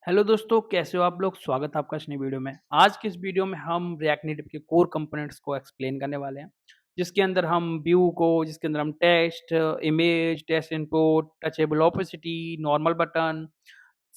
Hello दोस्तों, कैसे हो आप लोग? स्वागत है आपका इस नई वीडियो में। आज की इस वीडियो में हम रिएक्ट नेटिव के कोर कंपोनेंट्स को एक्सप्लेन करने वाले हैं, जिसके अंदर हम व्यू को जिसके अंदर हम text, image, text input, touchable opacity, normal button,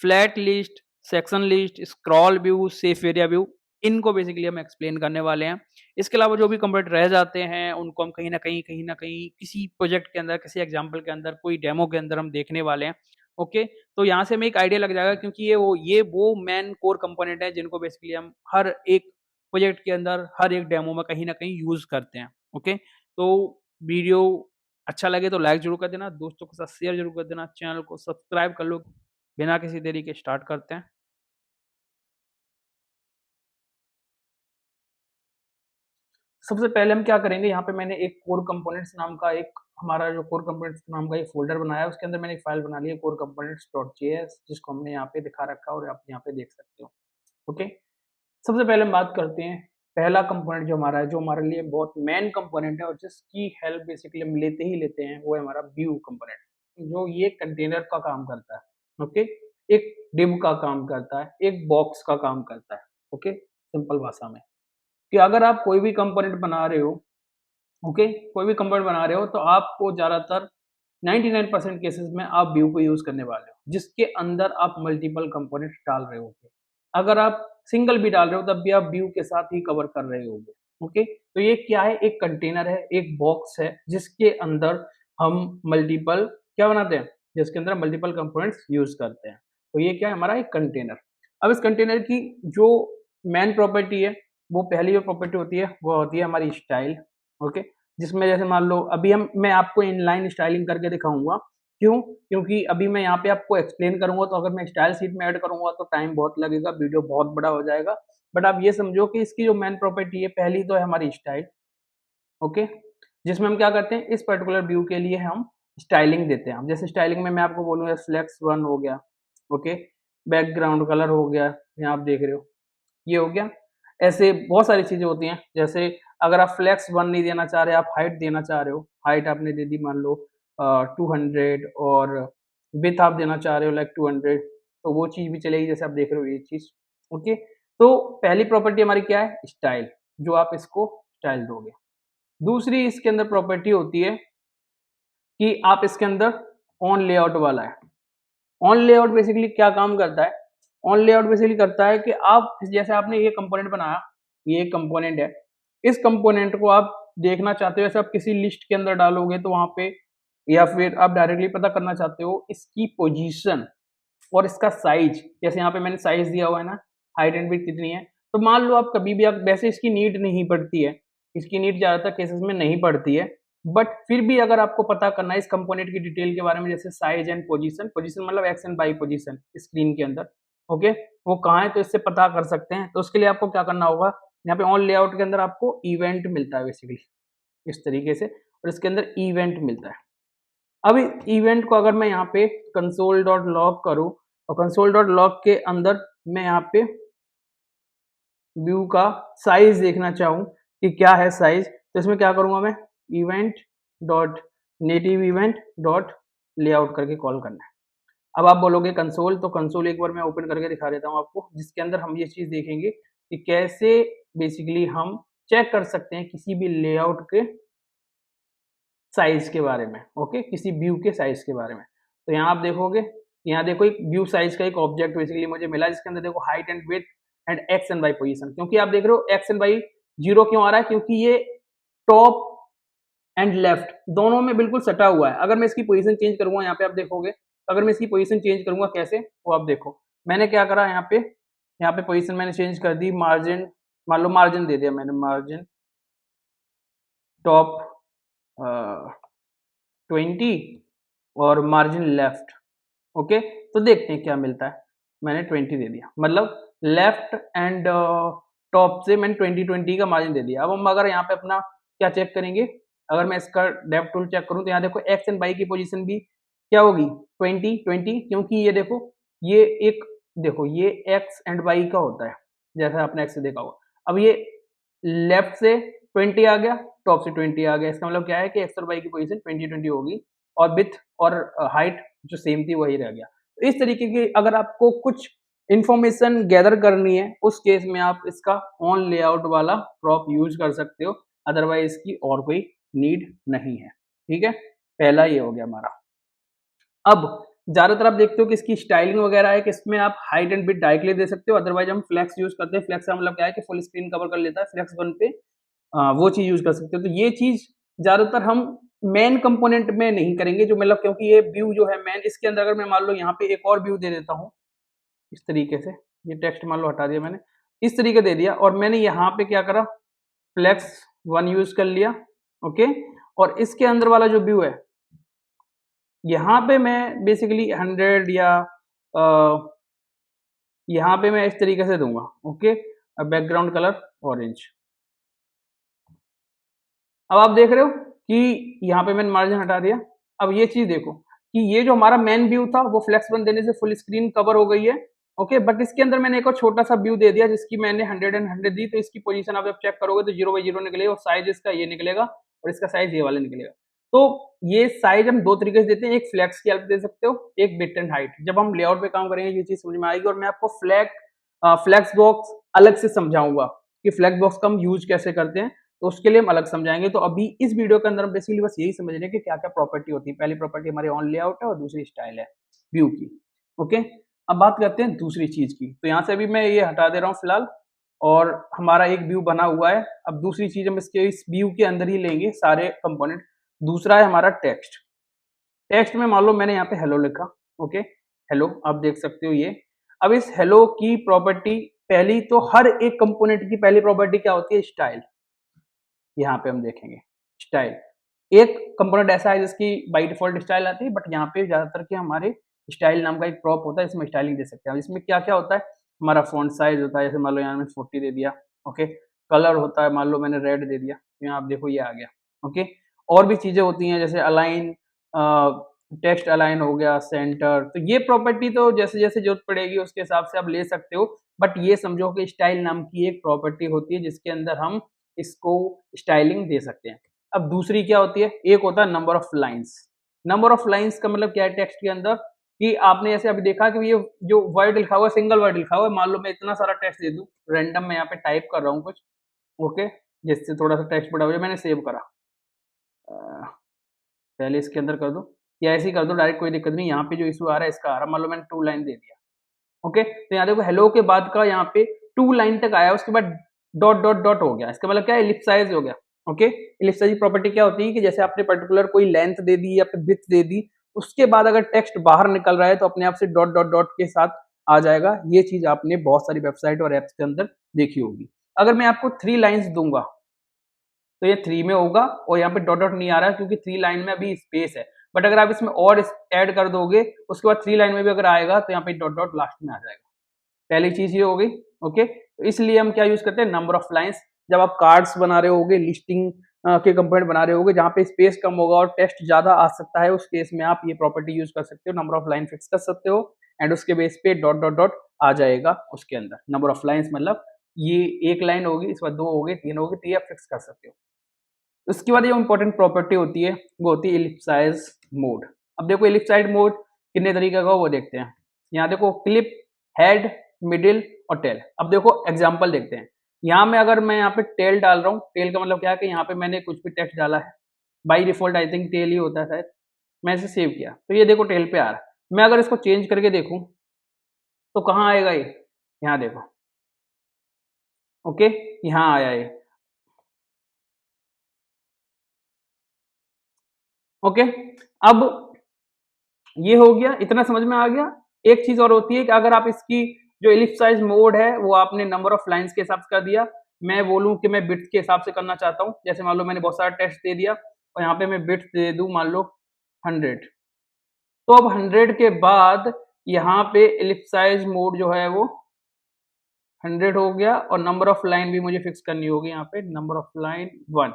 flat list, section list, scroll view, safe area view, इनको बेसिकली हम एक्सप्लेन करने वाले हैं। इसके अलावा जो भी कंपोनेंट रह जाते हैं, उनको हम कहीं न कहीं किसी प्रोजेक्ट के अंदर, किसी एग्ज़ाम्पल के अंदर, कोई डेमो के अंदर हम देखने वाले हैं। ओके? तो यहाँ से हमें एक आइडिया लग जाएगा क्योंकि ये वो मेन कोर कंपोनेंट है जिनको बेसिकली हम हर एक प्रोजेक्ट के अंदर, हर एक डेमो में कहीं न कहीं यूज़ करते हैं। ओके? तो वीडियो अच्छा लगे तो लाइक ज़रूर कर देना, दोस्तों के साथ शेयर ज़रूर कर देना, चैनल को सब्सक्राइब कर लो। बिना किसी देरी के स्टार्ट करते हैं। सबसे पहले हम क्या करेंगे, यहाँ पे मैंने एक कोर कंपोनेंट्स नाम का एक हमारा जो कोर कंपोनेंट्स नाम का एक फ़ोल्डर बनाया है, उसके अंदर मैंने एक फ़ाइल बना ली है कोर components.js जिसको हमने यहाँ पे दिखा रखा है और आप यहाँ पे देख सकते हो। ओके? सबसे पहले हम बात करते हैं, पहला कंपोनेंट जो हमारा है, जो हमारे लिए बहुत मेन कंपोनेंट है और जिसकी हेल्प बेसिकली हम लेते ही लेते हैं, वो है हमारा व्यू कंपोनेंट, जो ये कंटेनर का काम करता है। ओके? एक डिव का काम करता है, एक बॉक्स का काम करता है। ओके? सिंपल भाषा में। कि अगर आप कोई भी कंपोनेंट बना रहे हो, ओके, कोई भी कंपोनेंट बना रहे हो तो आपको ज़्यादातर 99% केसेस में आप व्यू को यूज़ करने वाले हो, जिसके अंदर आप मल्टीपल कंपोनेंट्स डाल रहे होगे। अगर आप सिंगल भी डाल रहे हो तब भी आप व्यू के साथ ही कवर कर रहे होगे। ओके, तो ये क्या है, एक कंटेनर है, एक बॉक्स है जिसके अंदर हम मल्टीपल क्या बनाते हैं, जिसके अंदर मल्टीपल कंपोनेंट्स यूज़ करते हैं। तो ये क्या है, हमारा एक कंटेनर। अब इस कंटेनर की जो मेन प्रॉपर्टी है, वो पहली जो प्रॉपर्टी होती है वो होती है हमारी स्टाइल। ओके, जिसमें जैसे मान लो अभी मैं आपको इनलाइन स्टाइलिंग करके दिखाऊँगा। क्यों? क्योंकि अभी मैं यहाँ पे आपको एक्सप्लेन करूँगा तो अगर मैं स्टाइल शीट में ऐड करूँगा तो टाइम बहुत लगेगा, वीडियो बहुत बड़ा हो जाएगा। बट आप ये समझो कि इसकी जो मेन प्रॉपर्टी है, पहली तो है हमारी स्टाइल। ओके? जिसमें हम क्या करते हैं, इस पर्टिकुलर व्यू के लिए हम स्टाइलिंग देते हैं। अब जैसे स्टाइलिंग में मैं आपको बोलूँगा फ्लेक्स 1 हो गया, ओके? बैकग्राउंड कलर हो गया, यहाँ आप देख रहे हो, ये हो गया। ऐसे बहुत सारी चीज़ें होती हैं, जैसे अगर आप फ्लेक्स 1 नहीं देना चाह रहे, आप हाइट देना चाह रहे हो, हाइट आपने दे दी मान लो 200 और विड्थ आप देना चाह रहे हो लाइक 200, तो वो चीज़ भी चलेगी जैसे आप देख रहे हो ये चीज़। ओके? तो पहली प्रॉपर्टी हमारी क्या है? स्टाइल, जो आप इसको स्टाइल दोगे। दूसरी इसके अंदर प्रॉपर्टी होती है कि आप इसके अंदर ऑन लेआउट वाला है। ऑन लेआउट बेसिकली क्या काम करता है? ऑन लेआउट बेसिकली करता है कि आप जैसे आपने ये कंपोनेंट बनाया, ये एक कंपोनेंट है। इस कंपोनेंट को आप देखना चाहते हो, जैसे आप किसी लिस्ट के अंदर डालोगे तो वहाँ पे, या फिर आप डायरेक्टली पता करना चाहते हो इसकी पोजीशन और इसका साइज़। जैसे यहाँ पे मैंने साइज़ दिया हुआ है ना, हाइट एंड विड्थ कितनी है। तो मान लो आप कभी भी, आप वैसे इसकी नीड नहीं पड़ती है, इसकी नीड ज़्यादातर केसेस में नहीं पड़ती है। बट फिर भी अगर आपको पता करना है इस कंपोनेंट की डिटेल के बारे में, जैसे साइज़ एंड पोजीशन, पोजीशन मतलब X and Y position screen के अंदर, ओके? वो कहाँ है तो इससे पता कर सकते हैं। तो उसके लिए आपको क्या करना होगा, यहाँ पे ऑन लेआउट के अंदर आपको इवेंट मिलता है बेसिकली, इस तरीके से, और इसके अंदर इवेंट मिलता है। अब इवेंट को अगर मैं यहाँ पे console.log करूँ और console.log के अंदर मैं यहाँ पे व्यू का साइज देखना चाहूँ कि क्या है साइज, तो इसमें क्या करूँगा मैं, event dot native event dot layout करके कॉल करना है। अब आप बोलोगे कंसोल, तो कंसोल एक बार मैं ओपन करके दिखा देता हूँ आपको, जिसके अंदर हम ये चीज़ देखेंगे कि कैसे बेसिकली हम चेक कर सकते हैं किसी भी लेआउट के साइज़ के बारे में, ओके? किसी व्यू के साइज़ के बारे में। तो यहाँ आप देखोगे, यहाँ देखो एक व्यू साइज़ का एक ऑब्जेक्ट बेसिकली मुझे मिला, जिसके अंदर देखो height and width and X and Y position. क्योंकि आप देख रहे हो एक्स एंड वाई 0 क्यों आ रहा है? क्योंकि ये टॉप एंड लेफ्ट दोनों में बिल्कुल सटा हुआ है। अगर मैं इसकी पोज़ीशन चेंज करूँगा, यहाँ पे आप देखोगे, अगर मैं इसकी पोज़ीशन चेंज करूँगा कैसे? वो आप देखो। मैंने क्या करा यहाँ पे पोज़ीशन मैंने चेंज कर दी, मार्जिन, मान लो मार्जिन दे दिया मैंने, मार्जिन टॉप अ 20 और मार्जिन लेफ्ट, ओके? तो देखते हैं क्या मिलता है। मैंने 20 दे दिया, मतलब लेफ्ट एंड टॉप से मैंने 20-20 का मार्जिन दे दिया। अब हम अगर यहाँ पे अपना क्या चेक करेंगे, अगर मैं इसका डेप्थ टूल चेक करूँ तो यहाँ देखो एक्स एंड वाई की पोजीशन भी क्या होगी, 20-20, क्योंकि ये देखो, ये एक, देखो ये एक्स एंड वाई का होता है, जैसा आपने एक्स से देखा होगा। अब ये लेफ्ट से 20 आ गया, टॉप से 20 आ गया, इसका मतलब क्या है कि एक्स और वाई की पोजीशन 20-20 होगी, और विड्थ और हाइट जो सेम थी वही रह गया। तो इस तरीके की अगर आपको कुछ इंफॉर्मेशन गैदर करनी है, उस केस में आप इसका ऑन लेआउट वाला प्रॉप यूज कर सकते हो, अदरवाइज इसकी और कोई नीड नहीं है। ठीक है, पहला ये हो गया हमारा। अब ज्यादातर आप देखते हो कि इसकी स्टाइलिंग वगैरह है कि इसमें आप हाइट एंड विड्थ डायरेक्टली दे सकते हो, अदरवाइज हम फ्लेक्स यूज करते हैं। फ्लेक्स का मतलब क्या है कि फुल स्क्रीन कवर कर लेता है, फ्लेक्स वन पे वो चीज यूज कर सकते हो। तो ये चीज ज्यादातर हम मेन कंपोनेंट में नहीं करेंगे, जो मतलब क्योंकि ये व्यू जो है मेन, इसके अंदर अगर मैं मान लो यहाँ पे एक और व्यू दे देता हूँ इस तरीके से, ये टेक्स्ट मान लो हटा दिया मैंने, इस तरीके दे दिया और मैंने यहाँ पे क्या करा, फ्लेक्स वन यूज कर लिया। ओके, और इसके अंदर वाला जो व्यू है यहाँ पे मैं बेसिकली 100 या यहाँ पे मैं इस तरीके से दूंगा। Okay, background colour orange. अब आप देख रहे हो कि यहाँ पे मैंने मार्जिन हटा दिया। अब ये चीज देखो कि ये जो हमारा मेन व्यू था वो फ्लेक्स वन देने से फुल स्क्रीन कवर हो गई है। ओके, बट इसके अंदर मैंने एक और छोटा सा व्यू दे दिया जिसकी मैंने 100 एंड 100 दी, तो इसकी पोजीशन आप जब चेक करोगे तो 0 बाई 0 निकलेगा और साइज इसका ये निकलेगा और इसका साइज ये वाला निकलेगा। तो ये साइज हम दो तरीके से देते हैं, एक फ्लेक्स की हेल्प दे सकते हो, एक विड्थ एंड हाइट। जब हम लेआउट पे काम करेंगे ये चीज समझ में आएगी और मैं आपको फ्लेक्स बॉक्स अलग से समझाऊंगा कि फ्लेक्स बॉक्स का हम यूज कैसे करते हैं, तो उसके लिए हम अलग समझाएंगे। तो अभी इस वीडियो के अंदर हम बेसिकली बस यही समझ रहे हैं कि क्या क्या प्रॉपर्टी होती है। पहली प्रॉपर्टी हमारी ऑन लेआउट है और दूसरी स्टाइल है व्यू की। ओके, अब बात करते हैं दूसरी चीज की। तो यहाँ से अभी मैं ये हटा दे रहा हूँ फिलहाल और हमारा एक व्यू बना हुआ है। अब दूसरी चीज हम इसके इस व्यू के अंदर ही लेंगे सारे कंपोनेंट। दूसरा है हमारा टेक्स्ट। टेक्स्ट में मान लो मैंने यहाँ पे हेलो लिखा। ओके, हेलो आप देख सकते हो ये। अब इस हेलो की प्रॉपर्टी पहली, तो हर एक कंपोनेंट की पहली प्रॉपर्टी क्या होती है, स्टाइल। यहाँ पे हम देखेंगे स्टाइल। एक कंपोनेंट ऐसा है जिसकी बाई डिफॉल्ट स्टाइल आती है, बट यहाँ पे ज्यादातर के हमारे स्टाइल नाम का एक प्रॉप होता है, इसमें स्टाइलिंग दे सकते हैं। इसमें क्या क्या होता है, हमारा फॉन्ट साइज होता है, जैसे मान लो यहाँ मैंने 40 दे दिया। ओके, कलर होता है, मान लो मैंने रेड दे दिया, यहाँ आप देखो ये आ गया। ओके, और भी चीजें होती हैं जैसे अलाइन, टेक्स्ट अलाइन हो गया, सेंटर। तो ये प्रॉपर्टी तो जैसे जैसे जरूरत पड़ेगी उसके हिसाब से आप ले सकते हो, बट ये समझो कि स्टाइल नाम की एक प्रॉपर्टी होती है जिसके अंदर हम इसको स्टाइलिंग दे सकते हैं। अब दूसरी क्या होती है, एक होता है number of lines. Number of lines का मतलब क्या है टेक्स्ट के अंदर, कि आपने ऐसे अभी देखा कि ये जो वर्ड लिखा हुआ है सिंगल वर्ड लिखा हुआ है, मान लो मैं इतना सारा टेक्स्ट दे दूं रैंडम, मैं यहाँ पे टाइप कर रहा हूँ कुछ। ओके, जिससे थोड़ा सा टेक्स्ट बड़ा हो जाए, मैंने सेव करा, पहले इसके अंदर कर दो या ऐसे ही कर दो डायरेक्ट, कोई दिक्कत नहीं। यहाँ पे जो इशू आ रहा है इसका आ रहा है, मान लो मैंने 2 लाइन दे दिया। ओके, तो यहाँ देखो हेलो के बाद का यहाँ पे 2 लाइन तक आया, उसके बाद डॉट डॉट डॉट हो गया, इसका मतलब क्या है, इलिप्साइज हो गया। ओके, इलिप्साइज प्रॉपर्टी क्या होती है कि जैसे आपने पर्टिकुलर कोई लेंथ दे दी या फिर विड्थ दे दी, उसके बाद अगर टेक्स्ट बाहर निकल रहा है तो अपने आप से डॉट डॉट डॉट के साथ आ जाएगा। ये चीज आपने बहुत सारी वेबसाइट और एप्स के अंदर देखी होगी। अगर मैं आपको 3 लाइन्स दूंगा तो ये 3 में होगा और यहाँ पे डॉट डॉट नहीं आ रहा है क्योंकि 3 लाइन में अभी स्पेस है। बट अगर आप इसमें और ऐड कर दोगे उसके बाद 3 लाइन में भी अगर आएगा तो यहाँ पे डॉट डॉट लास्ट में आ जाएगा। पहली चीज ये हो गई। ओके, तो इसलिए हम क्या यूज करते हैं, नंबर ऑफ लाइंस। जब आप कार्ड्स बना रहे होगे, लिस्टिंग के कंपोनेंट बना रहे होगे जहाँ पे स्पेस कम होगा और टेक्स्ट ज्यादा आ सकता है, उस केस में आप ये प्रॉपर्टी यूज कर सकते हो, नंबर ऑफ लाइन फिक्स कर सकते हो एंड उसके बेस पे डॉट डॉट डॉट आ जाएगा उसके अंदर। नंबर ऑफ लाइन्स मतलब ये एक लाइन होगी, इस बार 2 हो गए, 3 हो गए, तो ये आप फिक्स कर सकते हो। उसके बाद जो इंपॉर्टेंट प्रॉपर्टी होती है वो होती है इलिप्साइज मोड। अब देखो इलिप्साइड मोड कितने तरीके का वो देखते हैं। यहाँ देखो क्लिप, हेड, मिडिल और टेल। अब देखो एग्जांपल देखते हैं। यहाँ में अगर मैं यहाँ पे टेल डाल रहा हूँ, टेल का मतलब क्या है कि यहाँ पे मैंने कुछ भी टेक्स्ट डाला है, बाई डिफॉल्ट आई थिंक टेल ही होता है शायद, मैं इसे सेव किया तो ये देखो टेल पे आ रहा है। मैं अगर इसको चेंज करके देखूं तो कहाँ आएगा ये, यहाँ देखो। ओके, यहाँ आया ये। ओके, अब ये हो गया, इतना समझ में आ गया। एक चीज और होती है कि अगर आप इसकी जो इलिप्साइज मोड है वो आपने नंबर ऑफ लाइंस के हिसाब से कर दिया, मैं बोलूं कि मैं बिट्स के हिसाब से करना चाहता हूं, जैसे मान लो मैंने बहुत सारा टेक्स्ट दे दिया और यहाँ पे मैं बिट्स दे दूं मान लो 100, तो अब 100 के बाद यहाँ पे इलिप्साइज मोड जो है वो 100 हो गया और नंबर ऑफ लाइन भी मुझे फिक्स करनी होगी, यहाँ पे नंबर ऑफ लाइन 1।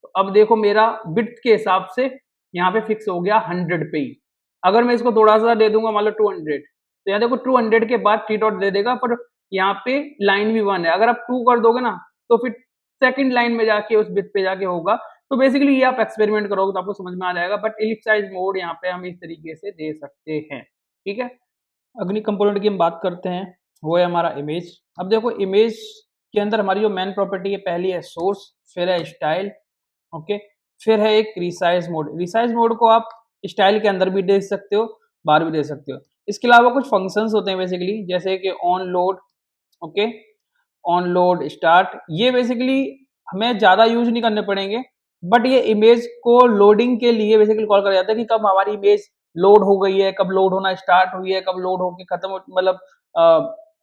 तो अब देखो मेरा बिट्स के हिसाब से यहाँ पे फिक्स हो गया 100 पे ही। अगर मैं इसको थोड़ा सा दे दूंगा मान लो 200, तो यहाँ देखो 200 के बाद 3 डॉट दे देगा, पर यहाँ पे लाइन भी 1 है। अगर आप 2 कर दोगे ना तो फिर सेकंड लाइन में जाके उस बिट पे जाके होगा। तो बेसिकली ये आप एक्सपेरिमेंट करोगे तो आपको समझ में आ जाएगा, बट इलिप्साइज मोड यहाँ पे हम इस तरीके से दे सकते हैं। ठीक है, अगली कंपोनेंट की हम बात करते हैं वो है हमारा इमेज। अब देखो इमेज के अंदर हमारी जो मेन प्रॉपर्टी है, पहली है सोर्स, फिर है स्टाइल, ओके, फिर है एक रिसाइज मोड। रिसाइज मोड को आप स्टाइल के अंदर भी दे सकते हो, बाहर भी दे सकते हो। इसके अलावा कुछ फंक्शंस होते हैं बेसिकली, जैसे कि on load, okay, on load start, ये बेसिकली हमें ज्यादा यूज नहीं करने पड़ेंगे, बट ये इमेज को लोडिंग के लिए बेसिकली कॉल करा जाता है कि कब हमारी इमेज लोड हो गई है, कब लोड होना स्टार्ट हुई है, कब लोड होके खत्म हो, मतलब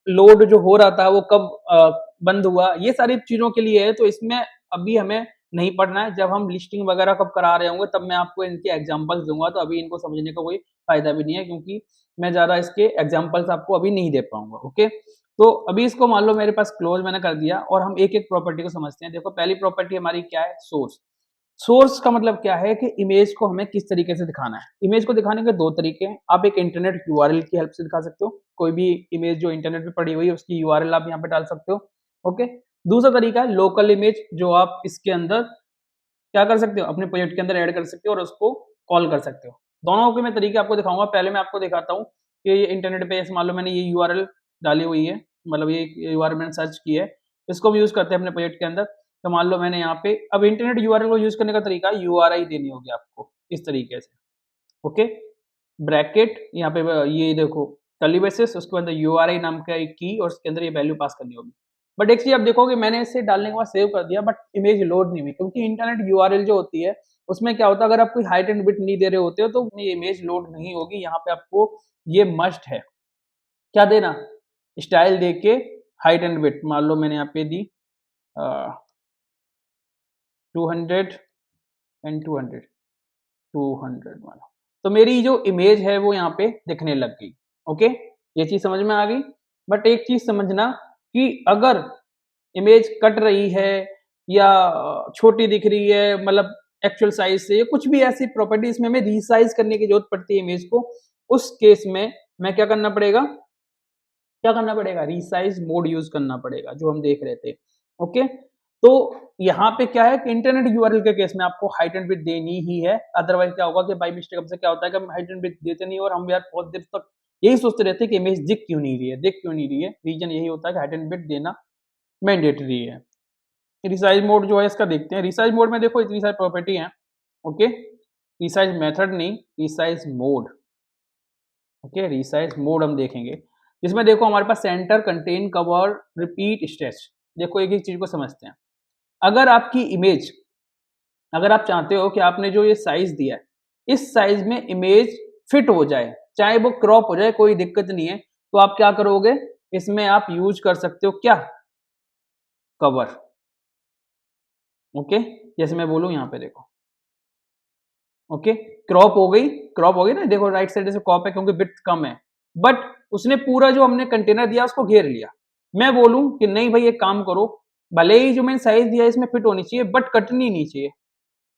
लोड जो हो रहा था वो कब बंद हुआ, ये सारी चीजों के लिए है। तो इसमें अभी हमें नहीं पढ़ना है, जब हम लिस्टिंग वगैरह कब करा रहे होंगे तब मैं आपको इनके एग्जांपल्स दूंगा, तो अभी इनको समझने का कोई फायदा भी नहीं है, क्योंकि मैं ज्यादा इसके एग्जांपल्स आपको अभी नहीं दे पाऊंगा। ओके, तो अभी इसको मान लो मेरे पास क्लोज मैंने कर दिया, और हम एक एक प्रॉपर्टी को समझते हैं। देखो पहली प्रॉपर्टी हमारी क्या है, सोर्स। सोर्स का मतलब क्या है कि इमेज को हमें किस तरीके से दिखाना है। इमेज को दिखाने के दो तरीके हैं, आप एक इंटरनेट यूआरएल की हेल्प से दिखा सकते हो, कोई भी इमेज जो इंटरनेट पे पड़ी हुई है उसकी यूआरएल आप यहाँ पे डाल सकते हो, ओके। दूसरा तरीका है लोकल इमेज, जो आप इसके अंदर क्या कर सकते हो, अपने प्रोजेक्ट के अंदर ऐड कर सकते हो और उसको कॉल कर सकते हो। दोनों के मैं तरीके आपको दिखाऊंगा। पहले मैं आपको दिखाता हूँ कि ये इंटरनेट पे मान लो मैंने ये यूआरएल डाली हुई है, मतलब ये यूआरएल मैंने सर्च की है, इसको हम यूज करते हैं अपने प्रोजेक्ट के अंदर। तो मान लो मैंने यहाँ पे, अब इंटरनेट यूआरएल को यूज करने का तरीका यूआरआई देनी होगी आपको इस तरीके से, ओके, ब्रैकेट यहाँ पे ये देखो कर्ली ब्रेसेस, उसके अंदर यूआरआई नाम का एक की, और उसके अंदर ये वैल्यू पास करनी होगी। बट एक चीज आप देखोगे, मैंने इसे डालने के बाद सेव कर दिया, बट इमेज लोड नहीं हुई, क्योंकि इंटरनेट यूआरएल जो होती है उसमें क्या होता है, अगर आप कोई हाइट एंड विड्थ नहीं दे रहे होते हो तो ये इमेज लोड नहीं होगी। यहाँ पे आपको ये मस्ट है क्या देना, स्टाइल दे के हाइट एंड विड्थ, मान लो मैंने यहाँ पे दी 200 एंड 200, 200 मानो, तो मेरी जो इमेज है वो यहाँ पे दिखने लग गई, ओके, ये चीज समझ में आ गई। बट एक चीज समझना कि अगर इमेज कट रही है या छोटी दिख रही है, मतलब एक्चुअल साइज से, या कुछ भी ऐसी प्रॉपर्टी इसमें हमें रीसाइज करने की जरूरत पड़ती है इमेज को, उस केस में मैं क्या करना पड़ेगा, क्या करना पड़ेगा, रीसाइज मोड यूज करना पड़ेगा, जो हम देख रहे थे, ओके। तो यहाँ पे क्या है कि इंटरनेट यूआरएल के केस में आपको हाइट एंड विड्थ देनी ही है, अदरवाइज क्या होगा कि बाई मिस्टेक हमसे क्या होता है कि हम हाइट एंड विड्थ देते नहीं, और हम यार बहुत देर तक यही सोचते रहते हैं कि इमेज दिख क्यों नहीं रही है, दिख क्यों नहीं रही है। रीजन यही होता है कि हाइट एंड विड्थ देना मैंडेटरी है। रिसाइज मोड जो है इसका देखते हैं। रिसाइज मोड में देखो इतनी सारी प्रॉपर्टी है, ओके, रिसाइज मेथड नहीं, resize mode, okay, resize mode हम देखेंगे, जिसमें देखो हमारे पास center, contain, cover, repeat, stretch. देखो एक एक चीज को समझते हैं। अगर आपकी इमेज, अगर आप चाहते हो कि आपने जो ये साइज दिया है इस साइज में इमेज फिट हो जाए, चाहे वो क्रॉप हो जाए कोई दिक्कत नहीं है, तो आप क्या करोगे, इसमें आप यूज कर सकते हो क्या, कवर, ओके। जैसे मैं बोलूं यहाँ पे देखो, ओके, क्रॉप हो गई, क्रॉप हो गई ना, देखो राइट साइड से क्रॉप है क्योंकि विड्थ कम है, बट उसने पूरा जो हमने कंटेनर दिया उसको घेर लिया। मैं बोलूं कि नहीं भाई एक काम करो, भले ही जो मैंने साइज दिया इसमें फिट होनी चाहिए बट कटनी नहीं चाहिए,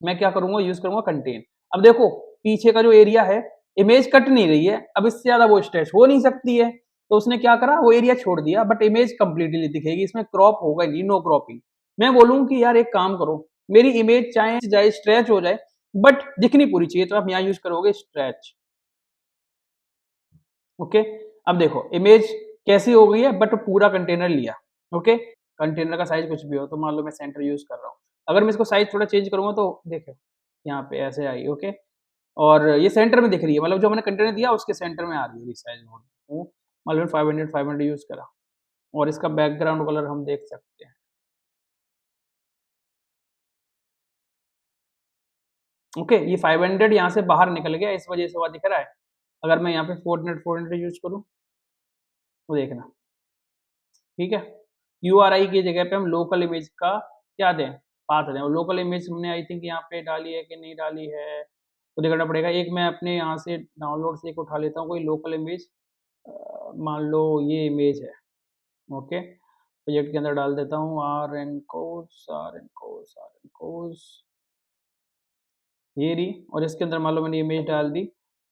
मैं क्या करूंगा, यूज करूंगा कंटेन। अब देखो पीछे का जो एरिया है, इमेज कट नहीं रही है, अब इससे ज्यादा वो स्ट्रेच हो नहीं सकती है, तो उसने क्या करा, वो एरिया छोड़ दिया, बट इमेज कंप्लीटली दिखेगी, इसमें क्रॉप होगा नहीं, नो क्रॉपिंग। मैं बोलूं कि यार एक काम करो, मेरी इमेज चाहे जाए स्ट्रेच हो जाए बट दिखनी पूरी चाहिए, तो आप यहाँ यूज करोगे स्ट्रेच, ओके। अब देखो इमेज कैसी हो गई है, बट पूरा कंटेनर लिया, ओके। कंटेनर का साइज कुछ भी हो, तो मान लो मैं सेंटर यूज कर रहा हूँ, अगर मैं इसको साइज थोड़ा चेंज करूंगा तो देखो यहाँ पे ऐसे आई, ओके, और ये सेंटर में दिख रही है, मतलब जो मैंने कंटेनर दिया उसके सेंटर में आ रही है रिसाइज मोड में। मान लो 500 यूज करा, और इसका बैकग्राउंड कलर हम देख सकते हैं, ओके, ये 500 यहाँ से बाहर निकल गया, इस वजह से हुआ दिख रहा है। अगर मैं यहाँ पे 400 यूज करूँ तो देखना, ठीक है। यूआरआई की जगह पे हम लोकल इमेज का क्या दें, पाथ दें, और लोकल इमेज हमने आई थिंक यहाँ पे डाली है कि नहीं डाली है, तो देखना पड़ेगा। एक मैं अपने यहाँ से डाउनलोड से एक उठा लेता हूँ कोई लोकल इमेज, मान लो ये इमेज है, ओके, प्रोजेक्ट के अंदर डाल देता हूँ, R N cos, R N cos, R N cos, ये रही, और इसके अंदर मान लो मैंने इमेज डाल दी,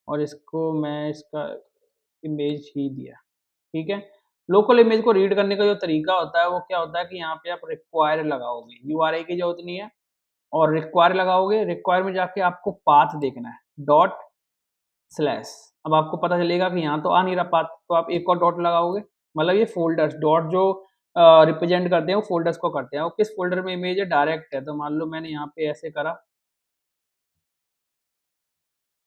और इसको मैं इसका इमेज ही दिया, ठीक है। लोकल इमेज को रीड करने का जो तरीका होता है वो क्या होता है कि यहाँ पे आप रिक्वायर लगाओगे, यूआरआई की जरूरत नहीं है, और रिक्वायर लगाओगे, रिक्वायर में जाके आपको पाथ देखना है, डॉट स्लैश। अब आपको पता चलेगा कि यहाँ तो आ नहीं रहा पाथ, तो आप एक और डॉट लगाओगे, मतलब ये फ़ोल्डर्स डॉट जो रिप्रेजेंट करते हैं वो फ़ोल्डर्स को करते हैं और किस फ़ोल्डर में इमेज है डायरेक्ट है, तो मान लो मैंने यहाँ पे ऐसे करा,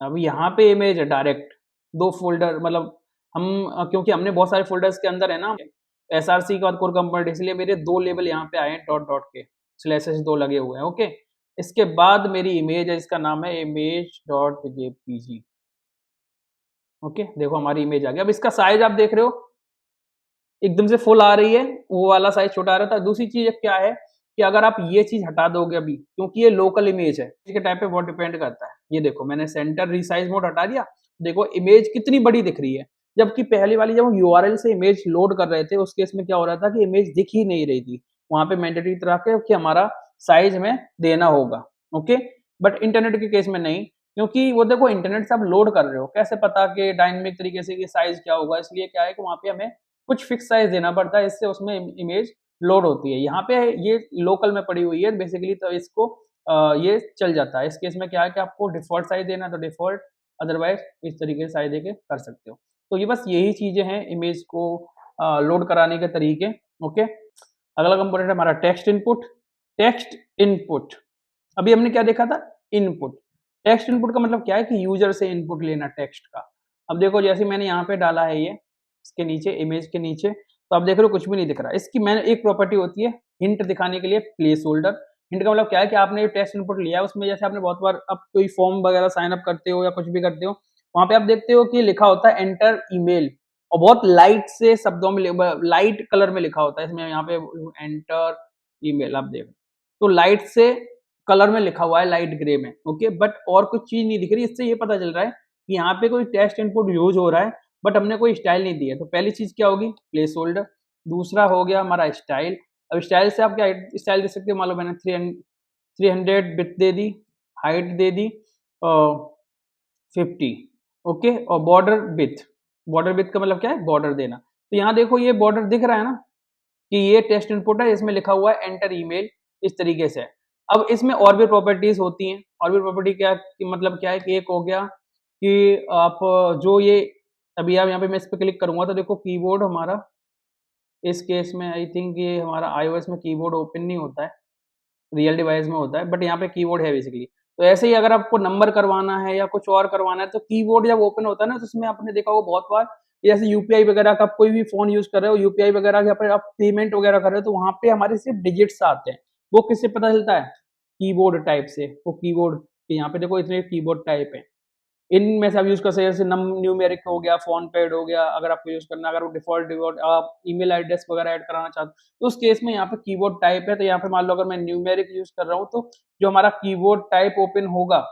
अब यहाँ पे इमेज है डायरेक्ट, 2 फ़ोल्डर मतलब हम क्योंकि हमने बहुत सारे फ़ोल्डर्स के अंदर है ना, एसआरसी के बाद कोर कंपोनेंट इसलिए मेरे 2 लेबल यहाँ पे आए हैं डॉट डॉट के, स्लैशेस 2 लगे हुए हैं, ओके। इसके बाद मेरी इमेज है जिसका नाम है इमेज डॉट जेपीजी, ओके, देखो हमारी इमेज आ गई। अब इसका साइज़ आप देख रहे हो एकदम से फुल आ रही है, वो वाला साइज़ छोटा आ रहा था। दूसरी चीज़ क्या है कि अगर आप ये चीज़ हटा दोगे अभी, क्योंकि ये लोकल इमेज है, इसके टाइप पे बहुत डिपेंड करता है। ये देखो मैंने सेंटर रिसाइज़ मोड हटा दिया, देखो इमेज कितनी बड़ी दिख रही है। जबकि पहली वाली जब हम यूआरएल से इमेज लोड कर रहे थे, उस केस में क्या हो रहा था कि इमेज दिख ही नहीं रही थी। वहाँ पे मैंडेटरी तरह के कि हमारा साइज़ हमें देना होगा, ओके। बट इंटरनेट के केस में नहीं, क्योंकि वो देखो इंटरनेट से आप लोड कर रहे हो, कैसे पता कि डायनामिक तरीके से कि साइज़ क्या होगा, इसलिए क्या है कि वहाँ पे हमें कुछ फिक्स साइज़ देना पड़ता है, इससे उसमें इमेज लोड होती है। यहाँ पे ये लोकल में पड़ी हुई है बेसिकली, तो इसको ये चल जाता है। इस केस में क्या है कि आपको डिफ़ॉल्ट साइज़ देना है तो डिफ़ॉल्ट, अदरवाइज़ इस तरीके से साइज़ देके कर सकते हो। तो ये बस यही चीज़ें हैं इमेज को लोड कराने के तरीके, ओके। अगला कंपोनेंट है हमारा टेक्स्ट इनपुट। टेक्स्ट इनपुट, अभी हमने क्या देखा था? इनपुट। टेक्स्ट इनपुट का मतलब क्या है कि यूज़र से इनपुट लेना टेक्स्ट का। अब देखो जैसे मैंने यहाँ पे डाला है ये, इसके नीचे इमेज के नीचे, तो आप देख रहे हो कुछ भी नहीं दिख रहा है। इसकी मैंने एक प्रॉपर्टी होती है हिंट दिखाने के लिए प्लेस होल्डर। हिंट का मतलब क्या है कि आपने ये टेक्स्ट इनपुट लिया है, उसमें जैसे आपने बहुत बार अब कोई फॉर्म वगैरह साइन अप करते हो या कुछ भी करते हो, वहाँ पे आप देखते हो कि लिखा होता है एंटर ईमेल और बहुत लाइट से शब्दों में लाइट कलर में लिखा होता है। इसमें यहाँ पे एंटर ईमेल आप देख, तो लाइट से कलर में लिखा हुआ है लाइट ग्रे में, ओके। बट और कुछ चीज़ नहीं दिख रही। इससे ये पता चल रहा है कि यहाँ पे कोई टेक्स्ट इनपुट यूज़ हो रहा है, बट हमने कोई स्टाइल नहीं दी है। तो पहली चीज़ क्या होगी? Place holder. दूसरा हो गया हमारा स्टाइल। अब स्टाइल से आप क्या स्टाइल दे सकते हो? मान लो मैंने 300 विड्थ दे दी, हाइट दे दी 50, ओके। और बॉर्डर विड्थ का मतलब क्या है? बॉर्डर देना। तो यहाँ देखो ये बॉर्डर दिख रहा है ना कि ये टेक्स्ट इनपुट है, इसमें लिखा हुआ है एंटर ईमेल, इस तरीके से है। अब इसमें और भी प्रॉपर्टीज़ होती हैं। और भी प्रॉपर्टी क्या कि मतलब क्या है कि एक हो गया कि आप जो ये अभी आप यहाँ पे मैं इस पे क्लिक करूँगा तो देखो कीबोर्ड हमारा इस केस में आई थिंक ये हमारा आईओएस में कीबोर्ड ओपन नहीं होता है, रियल डिवाइस में होता है, बट यहाँ पे कीबोर्ड है बेसिकली। तो ऐसे ही अगर आपको नंबर करवाना है या कुछ और करवाना है तो कीबोर्ड जब ओपन होता है ना, तो उसमें आपने देखा होगा बहुत बार जैसे यूपीआई वगैरह का आप कोई भी फ़ोन यूज़ कर रहे हो, यूपीआई वगैरह के पे आप पेमेंट वगैरह कर रहे हो, तो वहाँ पे हमारे सिर्फ़ डिजिट्स आते हैं। वो किससे पता चलता है? कीबोर्ड टाइप से। वो कीबोर्ड यहाँ पे देखो इतने कीबोर्ड टाइप हैं। इनमें से आप यूज़ कर सकते हैं जैसे नम न्यूमेरिक हो गया, फ़ॉन्ट पैड हो गया, अगर आपको यूज़ करना है, अगर वो डिफ़ॉल्ट डिफ़ॉल्ट आप ईमेल एड्रेस वगैरह ऐड कराना चाहते हो, तो उस केस में यहाँ पे कीबोर्ड टाइप है, तो यहाँ पे मान लो अगर मैं न्यूमेरिक यूज़ कर रहा हूँ, तो जो हमारा कीबोर्ड टाइप ओपन होगा,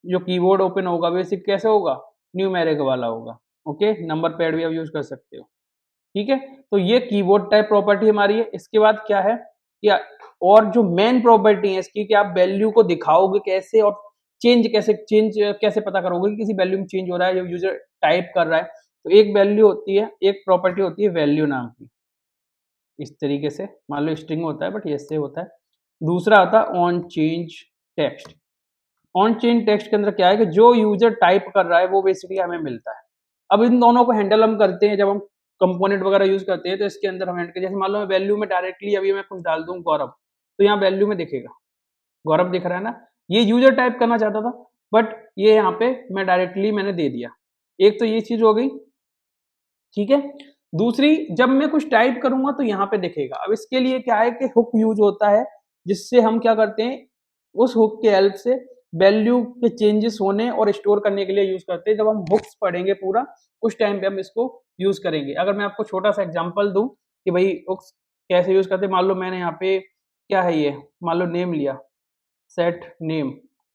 जो कीबोर्ड ओपन होगा बेसिक कैसे होगा? न्यूमेरिक वाला होगा, ओके? नंबर पैड भी आप यूज़ कर सकते हो। ठीक है? तो ये कीबोर्ड टाइप प्रॉपर्टी हमारी है। इसके बाद क्या है कि और जो मेन प्रॉपर्टी है इसकी कि आप वैल्यू को दिखाओगे कैसे और चेंज कैसे पता करोगे कि किसी वैल्यू में चेंज हो रहा है, जो यूज़र टाइप कर रहा है। तो एक वैल्यू होती है, एक प्रॉपर्टी होती है वैल्यू नाम की। इस तरीके से मान लो स्ट्रिंग होता है बट ये ऐसे होता है। दूसरा आता है on change text. On change text के अंदर क्या है कि जो यूज़र टाइप कर रहा है वो बेसिकली हमें मिलता है। अब इन दोनों को हैंडल हम करते हैं जब हम कंपोनेंट वगैरह यूज़ करते हैं तो इसके अंदर हम हैंडल जैसे मान लो मैं वैल्यू में डायरेक्टली अभी मैं कुछ डाल दूँ गौरव, तो यहाँ वैल्यू में दिखेगा, गौरव दिख रहा है ना? ये यूज़र टाइप करना चाहता था बट ये यहाँ पे मैं डायरेक्टली मैंने दे दिया। एक तो ये चीज़ हो गई, ठीक है? दूसरी जब मैं कुछ टाइप करूँगा तो यहाँ पे दिखेगा। अब इसके लिए क्या है कि हुक यूज़ होता है जिससे हम क्या करते हैं, उस हुक के हेल्प से वैल्यू के चेंजेस होने और स्टोर करने के लिए यूज़ करते हैं। जब हम हुक्स पढ़ेंगे पूरा, उस टाइम पे हम इसको यूज़ करेंगे। अगर मैं आपको छोटा-सा एग्ज़ाम्पल दूँ कि भई हुक्स कैसे यूज़ करते हैं, मान लो मैंने यहाँ पे क्या है ये, मान लो नेम लिया, set name,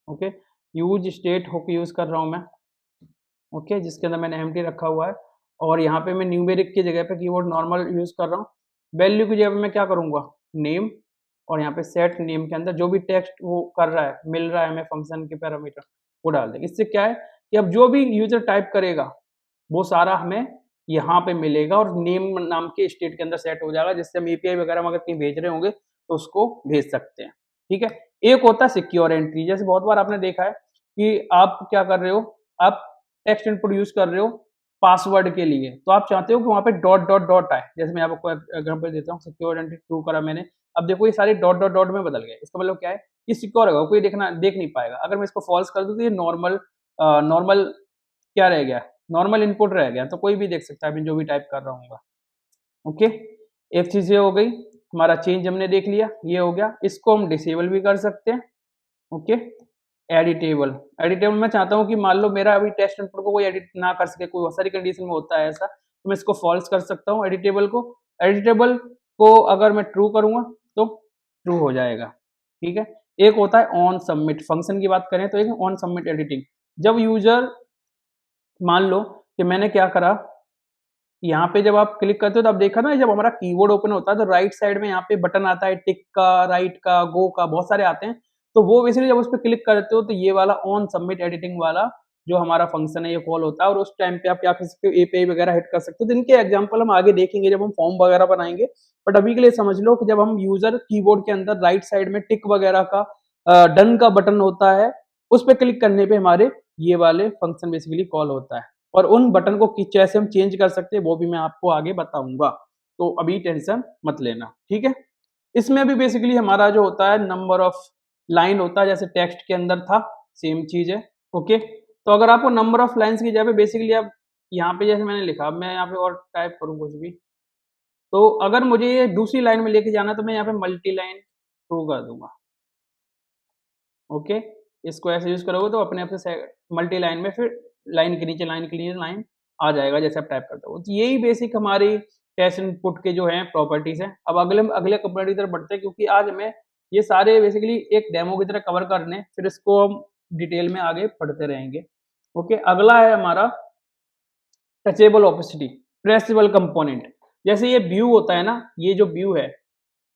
okay? Use state hook use कर रहा हूँ मैं, ओके? जिसके अंदर मैंने एम्प्टी रखा हुआ है और यहाँ पे मैं न्यूमेरिक की जगह पे कीवर्ड नॉर्मल यूज़ कर रहा हूँ। वैल्यू की जगह पे मैं क्या करूँगा, नेम और यहाँ पे सेट नेम के अंदर जो भी टेक्स्ट वो कर रहा है, मिल रहा है हमें फंक्शन के पैरामीटर, वो डाल देंगे। इससे क्या है कि अब जो भी यूज़र टाइप करेगा, वो सारा हमें यहाँ पे मिलेगा और नेम नाम के स्टेट के अंदर सेट हो जाएगा, जिससे हम एपीआई वगैरह में अगर कहीं भेज रहे होंगे, तो उसको भेज सकते हैं। ठीक है? एक होता है सिक्योर एंट्री, जैसे बहुत बार आपने देखा है कि आप क्या कर रहे हो, आप टेक्स्ट इनपुट यूज़ कर रहे हो, पासवर्ड के लिए, तो आप चाहते हो कि वहाँ पे डॉट डॉट डॉट आए। जैसे मैं आपको एग्जांपल देता हूँ, सिक्योर आइडेंटिटी ट्रू करा मैंने, अब देखो ये सारे डॉट डॉट डॉट में बदल गए। इसका मतलब क्या है, ये सिक्योर होगा, कोई देख नहीं पाएगा। अगर मैं इसको फॉल्स कर दूं तो ये नॉर्मल क्या रह गया, नॉर्मल इनपुट रह गया, तो कोई भी देख सकता है मैं जो भी टाइप कर रहा हूँ। ओके, एक चीज ये हो गई, हमारा चेंज हमने देख लिया, ये हो गया। इसको हम डिसेबल भी कर सकते हैं। ओके, एडिटेबल, एडिटेबल मैं चाहता हूँ कि मान लो मेरा अभी टेस्ट इनपुट को कोई एडिट ना कर सके, कोई बहुत सारी कंडीशन में होता है ऐसा, तो मैं इसको फॉल्स कर सकता हूँ एडिटेबल को। एडिटेबल को अगर मैं ट्रू करूंगा तो ट्रू हो जाएगा। ठीक है, एक होता है ऑन सबमिट, फंक्शन की बात करें तो एक ऑन सबमिट एडिटिंग। जब यूजर, मान लो कि मैंने क्या करा, यहाँ पे जब आप क्लिक करते हो तो आप देखा ना, जब हमारा कीबोर्ड ओपन होता है तो राइट साइड में यहाँ पे बटन आता है, टिक का, राइट का, गो का, बहुत सारे आते हैं। तो वो बेसिकली जब उस पर क्लिक करते हो तो ये वाला ऑन सबमिट एडिटिंग वाला जो हमारा फंक्शन है ये कॉल होता है, और उस टाइम पे आप क्या कर सकते हो, एपीआई वगैरह हिट कर सकते हो। तो इनके एग्जांपल हम आगे देखेंगे जब हम फॉर्म वगैरह बनाएंगे। बट अभी के लिए समझ लो कि जब हम यूजर कीबोर्ड के अंदर राइट साइड में टिक वगैरह का, डन का बटन होता है, उस पर क्लिक करने पे हमारे ये वाले फंक्शन बेसिकली कॉल होता है। और उन बटन को कैसे हम चेंज कर सकते हैं वो भी मैं आपको आगे बताऊंगा, तो अभी टेंशन मत लेना। ठीक है, इसमें भी बेसिकली हमारा जो होता है नंबर ऑफ लाइन होता है, जैसे टेक्स्ट के अंदर था, सेम चीज है। ओके, तो अगर आपको नंबर ऑफ लाइंस की जगह पे बेसिकली आप यहाँ पे जैसे मैंने लिखा, मैं यहाँ पे और टाइप करूँ कुछ भी, तो अगर मुझे ये दूसरी लाइन में लेके जाना तो मैं यहाँ पे मल्टी लाइन ट्रू कर दूंगा। ओके, इसको ऐसे यूज करोगे तो अपने आप से मल्टी लाइन में फिर लाइन के नीचे लाइन के नीचे लाइन आ जाएगा जैसे आप टाइप करते हो। तो यही बेसिक हमारी टेक्स्ट इनपुट के जो है प्रॉपर्टीज हैं। अब अगले अगले कंपोनेंट की तरफ बढ़ते हैं, क्योंकि आज हमें ये सारे बेसिकली एक डेमो की तरह कवर करने, फिर इसको हम डिटेल में आगे पढ़ते रहेंगे। ओके, अगला है हमारा टचेबल ऑपेसिटी, प्रेसेबल कंपोनेंट। जैसे ये व्यू होता है ना, ये जो व्यू है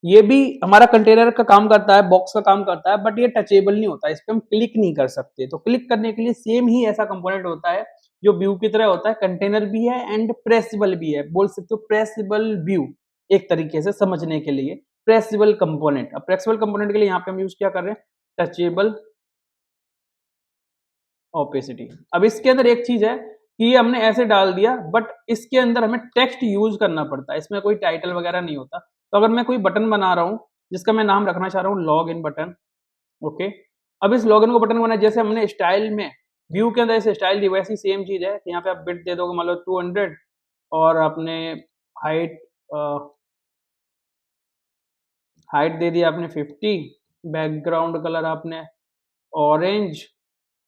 ये भी हमारा कंटेनर का काम करता है, बॉक्स का काम करता है, बट ये टचेबल नहीं होता, इस पे हम क्लिक नहीं कर सकते। तो क्लिक करने के लिए सेम ही ऐसा कंपोनेंट होता है जो व्यू की तरह होता है, कंटेनर भी है एंड प्रेसेबल भी है। बोल सकते हो प्रेसेबल व्यू, एक तरीके से समझने के लिए प्रेसेबल कंपोनेंट। अब प्रेसेबल कंपोनेंट के लिए यहाँ पे हम यूज क्या कर रहे हैं, टचेबल ओपेसिटी। अब इसके अंदर एक चीज है कि ये हमने ऐसे डाल दिया, बट इसके अंदर हमें टेक्स्ट यूज करना पड़ता है, इसमें कोई टाइटल वगैरह नहीं होता। तो अगर मैं कोई बटन बना रहा हूँ जिसका मैं नाम रखना चाह रहा हूँ लॉग इन बटन। ओके, अब इस लॉग इन को बटन बनाया, जैसे हमने स्टाइल में व्यू के अंदर ऐसे स्टाइल दी, वैसी सेम चीज है। यहाँ पे आप बिट दे दोगे मान लो 200, और आपने हाइट हाइट दे दिया आपने 50, बैकग्राउंड कलर आपने ऑरेंज,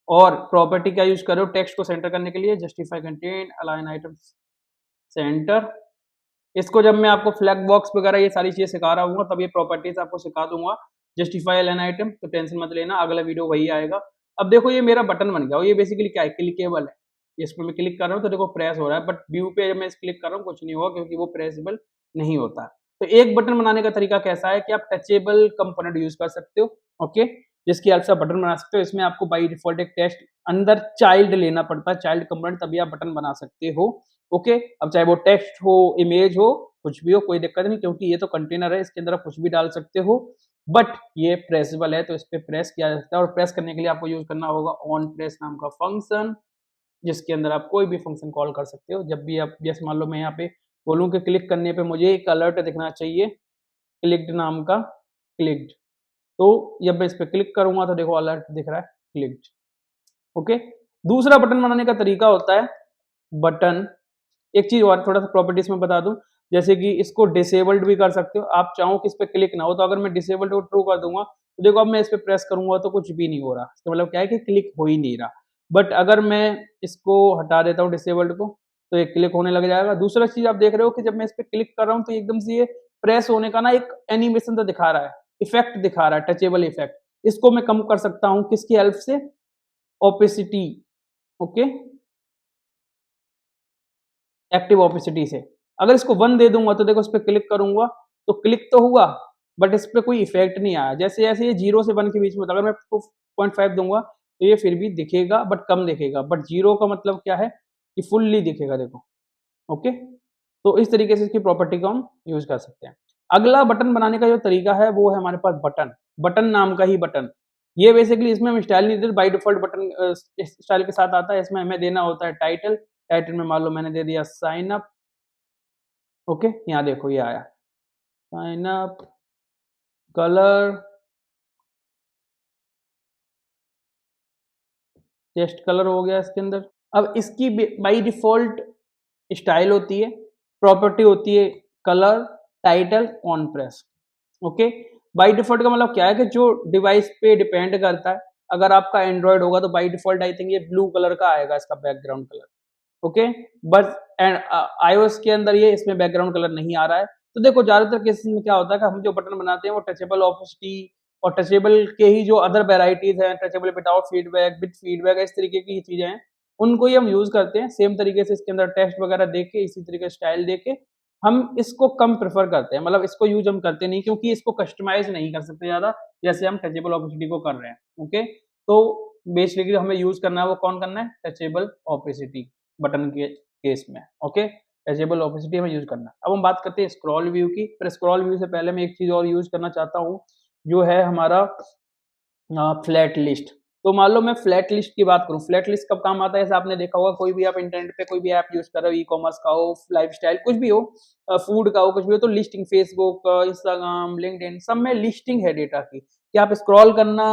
और प्रॉपर्टी क्या यूज करो टेक्स्ट को सेंटर करने के लिए, justify content, align items centre. इसको जब मैं आपको फ्लैग बॉक्स वगैरह ये सारी चीजें सिखा रहा हूँ तब ये प्रॉपर्टीज आपको सिखा दूंगा, जस्टिफाई अलाइन आइटम, तो टेंशन मत लेना, अगला वीडियो वही आएगा। अब देखो ये मेरा बटन बन गया, और ये बेसिकली क्या है, क्लिकेबल है। इस पर मैं क्लिक कर रहा हूँ तो देखो प्रेस हो रहा है, बट व्यू पे जब मैं इस क्लिक कर रहा हूँ कुछ नहीं होगा, क्योंकि वो प्रेसेबल नहीं होता। तो एक बटन बनाने का तरीका कैसा है कि आप टचेबल कंपोनेंट यूज कर सकते हो। ओके, जिसकी हेल्प से आप बटन बना सकते हो। इसमें आपको बाई डिफॉल्ट एक टेक्स्ट अंदर चाइल्ड लेना पड़ता है, चाइल्ड कंपोनेंट, तभी आप बटन बना सकते हो। ओके, अब चाहे वो टेक्स्ट हो, इमेज हो, कुछ भी हो, कोई दिक्कत नहीं, क्योंकि ये तो कंटेनर है, इसके अंदर आप कुछ भी डाल सकते हो। बट ये प्रेसेबल है तो इस पे प्रेस किया जा सकता है, और प्रेस करने के लिए आपको यूज करना होगा ऑन प्रेस नाम का फंक्शन, जिसके अंदर आप कोई भी फंक्शन कॉल कर सकते हो। जब भी आप, जैसे मान लो मैं यहाँ पे बोलूँ कि क्लिक करने पे मुझे एक अलर्ट दिखना चाहिए, क्लिक्ड नाम का, क्लिक्ड, तो जब मैं इस पे क्लिक करूंगा तो देखो अलर्ट दिख रहा है, क्लिक्ड। ओके, दूसरा बटन बनाने का तरीका होता है बटन, एक चीज और थोड़ा सा प्रॉपर्टीज में बता दूं, जैसे कि इसको डिसेबल्ड भी कर सकते हो। आप चाहो कि इस पे क्लिक ना हो, तो अगर मैं डिसेबल्ड को ट्रू कर दूंगा तो देखो अब मैं इस पे प्रेस करूंगा तो कुछ भी नहीं हो रहा, इसका मतलब क्या है कि क्लिक हो ही नहीं रहा। बट अगर मैं इसको हटा देता हूँ डिसेबल्ड को, तो ये क्लिक होने लग जाएगा। दूसरा चीज आप देख रहे हो कि जब मैं इस पे क्लिक कर रहा हूँ तो एकदम से ये प्रेस होने का ना एक एनिमेशन तो दिखा रहा है, इफेक्ट दिखा रहा है, टचेबल इफेक्ट। इसको मैं कम कर सकता हूँ किसकी हेल्प से, ओपेसिटी। ओके, एक्टिव ओपेसिटी से। अगर इसको 1 दे दूंगा तो देखो इस पे क्लिक करूंगा तो क्लिक तो हुआ, बट इस पे कोई इफेक्ट नहीं आया। जैसे जैसे ये 0 से 1 के बीच में होता है, अगर मैं इसको 0.5 दूंगा तो ये फिर भी दिखेगा, बट कम दिखेगा। बट 0 का मतलब क्या है कि फुल्ली दिखेगा, देखो। ओके, तो इस तरीके से इसकी प्रॉपर्टी को हम यूज कर सकते हैं। अगला बटन बनाने का जो तरीका है वो है हमारे पास बटन, बटन नाम का ही बटन। ये बेसिकली इसमें हम स्टाइल नहीं देते, बाय डिफॉल्ट बटन स्टाइल के साथ आता है। इसमें हमें देना होता है टाइटल, टाइटल में मान लो मैंने दे दिया साइन अप। ओके, यहाँ देखो ये आया sign up, colour, test colour हो गया इसके अंदर। अब इसकी बाई डिफ़ॉल्ट स्टाइल होती है, प्रॉपर्टी होती है colour, title, on press. Okay, by default का मतलब क्या है कि जो डिवाइस पे डिपेंड करता है। अगर आपका एंड्रॉयड होगा तो बाई डिफ़ॉल्ट आई थिंक ये ब्लू कलर का आएगा इसका background colour. Okay, but and iOS के अंदर ये इसमें बैकग्राउंड कलर नहीं आ रहा है। तो देखो ज़्यादातर केसेस में क्या होता है कि हम जो बटन बनाते हैं वो टचेबल ऑब्वियसली और टचेबल के ही जो अदर वेराइटीज़ हैं, touchable without feedback, with feedback, इस तरीके की चीज़ें हैं, उनको ही हम यूज़ करते हैं। सेम तरीके से इसके अंदर टेक्स्ट वगैरह देके, इसी तरीके से स्टाइल देके हम इसको कम प्रेफ़र करते हैं। मतलब इसको यूज़ हम करते नहीं क्योंकि इसको कस्टमाइज़ नहीं कर सकते ज़्यादा, जैसे हम टचेबल ऑब्वियसली को कर रहे हैं। ओके, तो बेसिकली हमें यूज़ करना है वो कौन करना है? टचेबल ऑब्वियसली बटन के केस में। ओके, टचेबल ऑब्वियसली हमें यूज़ करना है। अब हम बात करते हैं स्क्रॉल व्यू की, पर स्क्रॉल व्यू से पहले मैं एक चीज़ और यूज़ करना चाहता हूँ, जो है हमारा फ्लैट लिस्ट। तो मान लो मैं फ्लैट लिस्ट की बात करूँ, फ्लैट लिस्ट कब काम आता है? जैसे आपने देखा होगा कोई भी आप इंटरनेट पे कोई भी ऐप यूज़ कर रहे हो, ई-कॉमर्स का हो, लाइफ़स्टाइल कुछ भी हो, फूड का हो, कुछ भी हो, तो लिस्टिंग फेसबुक, इंस्टाग्राम, लिंक्डइन सब में लिस्टिंग है डेटा की, कि आप स्क्रॉल करना,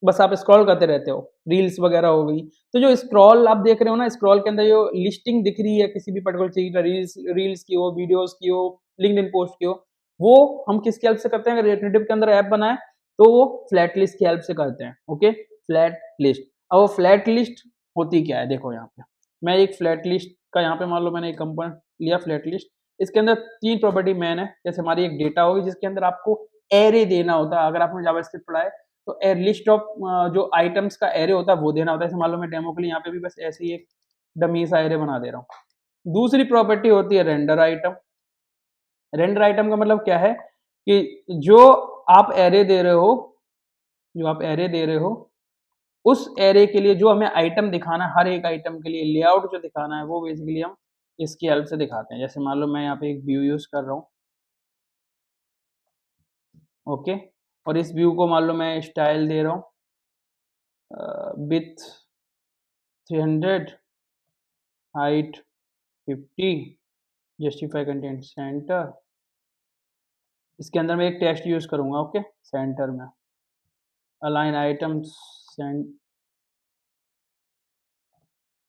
बस आप स्क्रॉल करते रहते हो, रील्स वगैरह हो गई। तो जो स्क्रॉल आप देख रहे हो ना, स्क्रॉल के अंदर जो लिस्टिंग दिख रही है किसी भी पर्टिकुलर चीज़ का, रील्स रील्स की हो, वीडियोज़ की हो, लिंक्डइन पोस्ट की हो, वो हम किसकी हेल्प से करते हैं? अगर नेटिव के अंदर ऐप बना है, तो वो फ्लैट लिस्ट की हेल्प से करते हैं। Okay, flat list. अब वो फ्लैट लिस्ट होती क्या है? देखो यहाँ पे, मैं एक फ्लैट लिस्ट का यहाँ पे मान लो मैंने एक कंपोनेंट लिया फ्लैट लिस्ट, इसके अंदर 3 प्रॉपर्टी मेन है। जैसे हमारी एक डेटा होगी जिसके अंदर आपको एरे देना होता है। अगर आपने जावास्क्रिप्ट पढ़ा है तो लिस्ट ऑफ जो आइटम्स का एरे होता है वो देना होता है। जैसे मान लो मैं डेमो के लिए यहाँ पे भी बस ऐसे ही एक डमी सा एरे बना दे रहा हूँ। दूसरी प्रॉपर्टी होती है रेंडर आइटम। रेंडर आइटम का मतलब क्या है कि जो आप एरे दे रहे हो, उस एरे के लिए जो हमें आइटम दिखाना है, हर एक आइटम के लिए लेआउट जो दिखाना है वो बेसिकली हम इसकी हेल्प से दिखाते हैं। जैसे मान लो मैं यहाँ पे एक व्यू यूज़ कर रहा हूँ, ओके, और इस व्यू को मान लो मैं स्टाइल दे रहा हूँ with 300, height 50, justify content centre. इसके अंदर मैं एक टेक्स्ट यूज़ करूँगा, ओके, सेंटर में अलाइन आइटम्स सेंट।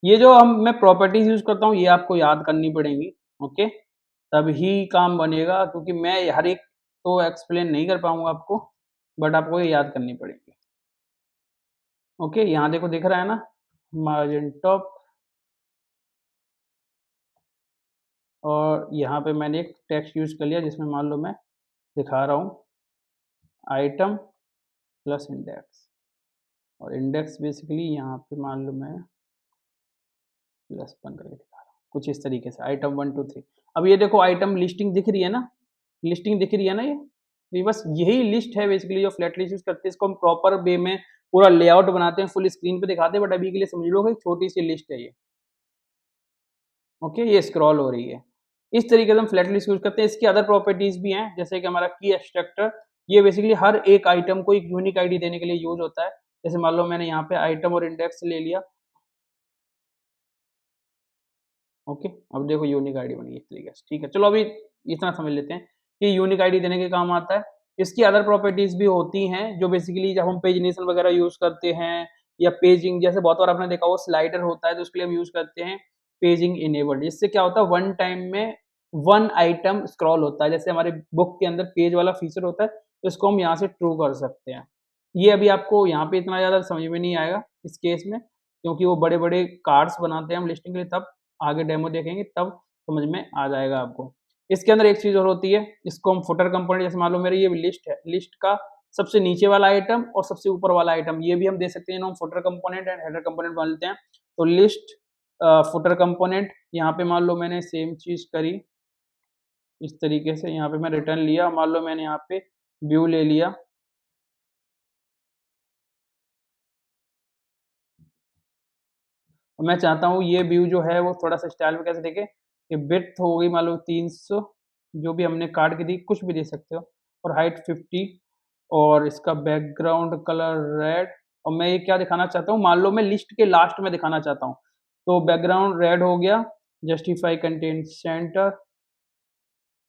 ये जो हम मैं प्रॉपर्टीज़ यूज़ करता हूँ ये आपको याद करनी पड़ेंगी, ओके, तभी काम बनेगा क्योंकि मैं हर एक तो एक्सप्लेन नहीं कर पाऊँगा आपको, बट आपको ये याद करनी पड़ेगी। ओके, यहाँ देखो दिख रहा है ना मार्जिन टॉप, और यहाँ पे मैंने एक टेक्स्ट यूज़ कर लिया जिसमें मान लो मैं दिखा रहा हूँ आइटम प्लस इंडेक्स, और इंडेक्स बेसिकली यहाँ पे मान लो मैं प्लस 1 करके दिखा रहा हूँ, कुछ इस तरीके से आइटम 1 2 3। अब ये देखो आइटम लिस्टिंग दिख रही है ना, लिस्टिंग दिख रही है ना ये बस यही लिस्ट है बेसिकली जो फ्लैट लिस्ट यूज़ करते हैं। इसको हम प्रॉपर वे में पूरा लेआउट बनाते हैं, फुल स्क्रीन पे दिखाते हैं, बट अभी के लिए समझ लो कि छोटी सी लिस्ट है ये, ओके, ये स्क्रॉल हो रही है। इस तरीके से हम फ्लैट लिस्ट यूज़ करते हैं। इसकी अदर प्रॉपर्टीज़ भी हैं, जैसे कि हमारा की एक्सट्रैक्टर, ये बेसिकली हर एक आइटम को एक यूनिक आईडी देने के लिए यूज़ होता है। जैसे मान लो मैंने यहाँ पे आइटम और इंडेक्स ले लिया, ओके, अब देखो यूनिक आईडी बनी है इस तरीके से, ठीक है। चलो अभी इतना समझ लेते हैं कि यूनिक आईडी देने के काम आता है। इसकी अदर प्रॉपर्टीज़ भी होती हैं जो बेसिकली जब हम पेजिनेशन वगैरह यूज़ करते हैं, या पेजिंग, जैसे बहुत बार आपने देखा होगा स्लाइडर होता है तो उसके लिए हम यूज़ करते हैं पेजिंग इनेबल्ड। इससे क्या होता है वन टाइम में वन आइटम स्क्रॉल होता है। जैसे हमारे बुक के अंदर पेज वाला फीचर होता है तो इसको हम यहाँ से ट्रू कर सकते हैं। ये अभी आपको यहाँ पे इतना ज़्यादा समझ में नहीं आएगा इस केस में, क्योंकि वो बड़े-बड़े कार्ड्स बनाते हैं हम लिस्टिंग के लिए, तब आगे डेमो देखेंगे तब समझ में आ जाएगा आपको। इसके अंदर एक चीज़ और होती है, इसको हम फुटर कंपोनेंट, जैसे मान लो मेरी ये लिस्ट है, लिस्ट का सबसे नीचे वाला आइटम और सबसे ऊपर वाला आइटम ये भी हम दे सकते हैं, इन्हें हम footer component and header component मान लेते हैं। तो लिस्ट फुटर कंपोनेंट, यहाँ पे मान लो मैंने सेम चीज़ करी इस तरीके से, यहाँ पे मैं रिटर्न लिया, मान लो मैंने यहाँ पे व्यू ले लिया, और मैं चाहता हूँ ये व्यू जो है वो थोड़ा-सा स्टाइल में कैसे दिखे, कि विड्थ हो गई मान लो 300, जो भी हमने काट के दी, कुछ भी दे सकते हो, और हाइट 50, और इसका बैकग्राउंड कलर रेड, और मैं ये क्या दिखाना चाहता हूँ, मान लो मैं लिस्ट के लास्ट में दिखाना चाहता हूँ। तो बैकग्राउंड रेड हो गया, justify content centre,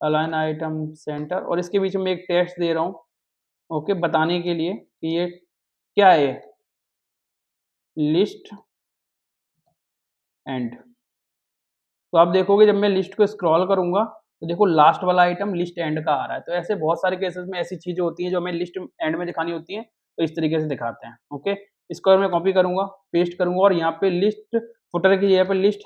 align item centre, और इसके बीच में एक टेक्स्ट दे रहा हूँ, ओके, बताने के लिए कि ये क्या है, लिस्ट एंड। तो आप देखोगे जब मैं लिस्ट को स्क्रॉल करूंगा तो देखो लास्ट वाला आइटम लिस्ट एंड का आ रहा है। तो ऐसे बहुत सारे केसेस में ऐसी चीजें होती हैं जो हमें लिस्ट एंड में दिखानी होती हैं, तो इस तरीके से दिखाते हैं। ओके, इसको और मैं कॉपी करूंगा, पेस्ट करूंगा, और यहाँ पे लिस्ट फुटर की जगह पे लिस्ट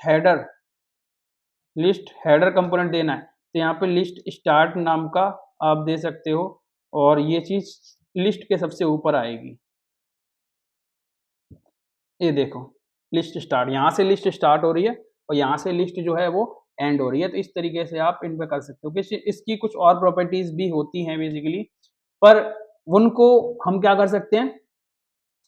हेडर कंपोनेंट देना है, तो यहाँ पे लिस्ट स्टार्ट नाम का आप दे सकते हो, और ये चीज लिस्ट के सबसे ऊपर आएगी। ये देखो लिस्ट स्टार्ट, यहाँ से लिस्ट स्टार्ट हो रही है और यहाँ से लिस्ट जो है वो एंड हो रही है। तो इस तरीके से आप इन पे कर सकते हो कि इसकी कुछ और प्रॉपर्टीज भी होती हैं बेसिकली, पर उनको हम क्या कर सकते हैं,